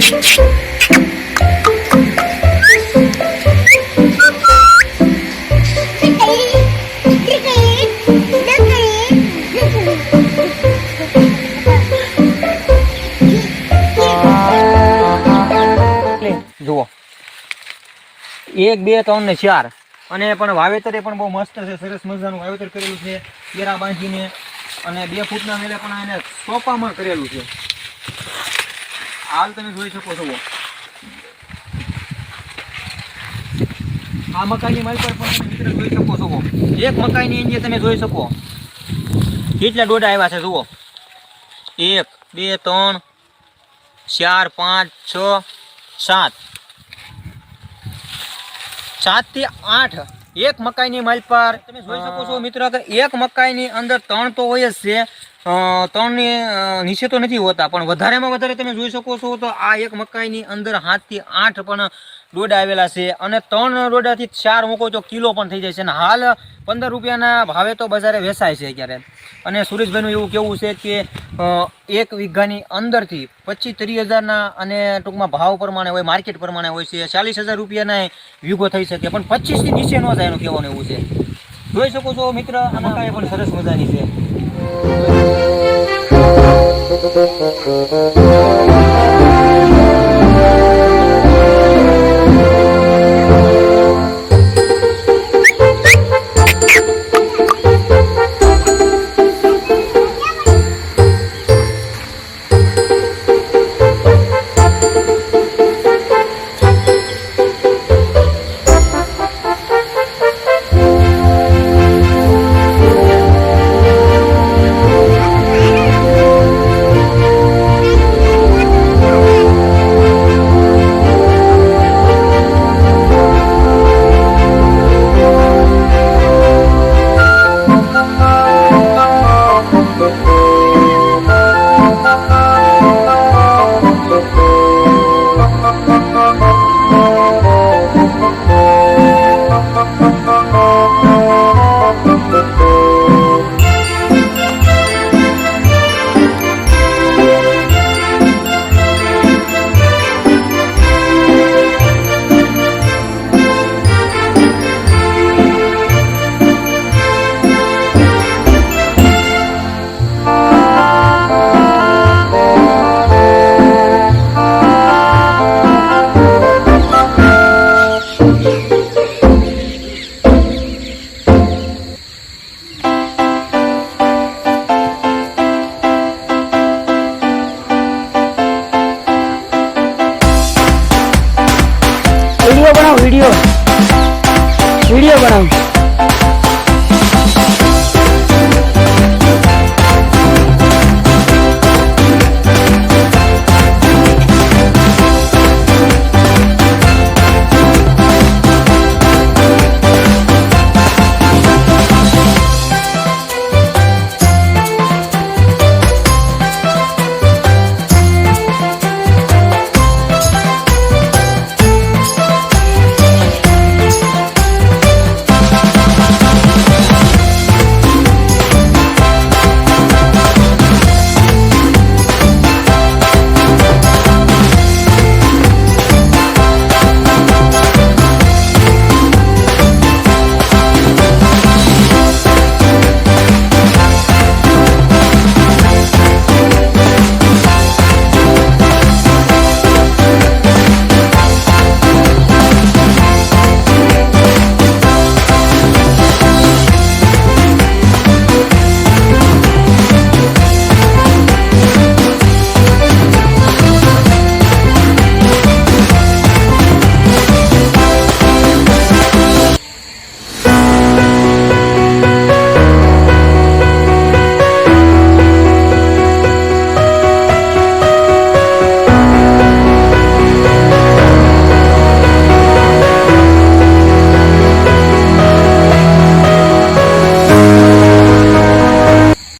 જુઓ 1 2 3 ને 4 અને પણ વાવેતર એ પણ બહુ મસ્ત છે, સરસ મજાનું વાવેતર કરેલું છે કેરા બાંધીને અને 2 ફૂટના મેલે પણ એને સોપામાં કરેલું છે। હાલ તમે જોઈ શકો છો આ મકાઈની માલ પર પણ તમે મિત્રો જોઈ શકો છો, એક મકાઈની અંદર તમે જોઈ શકો કેટલા ડોડા આવ્યા છે। જુઓ 1 2 3 4 5 6 7 7 થી 8 એક મકાઈની માલ પર તમે જોઈ શકો છો મિત્રો કે એક મકાઈની અંદર 3 તો હોય જ છે, 3 ની નીચે તો નથી હોતા, પણ વધારેમાં વધારે તમે જોઈ શકો છો તો આ એક મકાઈની અંદર 7 થી 8 પણ ડોડા આવેલા છે અને 3 ડોડાથી 4 મૂકો તો કિલો પણ થઈ જાય છે અને હાલ 15 રૂપિયાના ભાવે તો બજારે વેચાય છે અત્યારે। અને સુરેશભાઈનું એવું કેવું છે કે 1 વીઘાની અંદરથી 25-30 હજારના અને ટૂંકમાં ભાવ પ્રમાણે હોય, માર્કેટ પ્રમાણે હોય છે, 40,000 રૂપિયાના વીઘો થઈ શકે, પણ 25 થી નીચે ન જાય એનું કહેવાનું એવું છે। જોઈ શકો છો મિત્ર, આ મકાઈ પણ સરસ મજાની છે। वीडियो बनाओ, वीडियो बनाओ।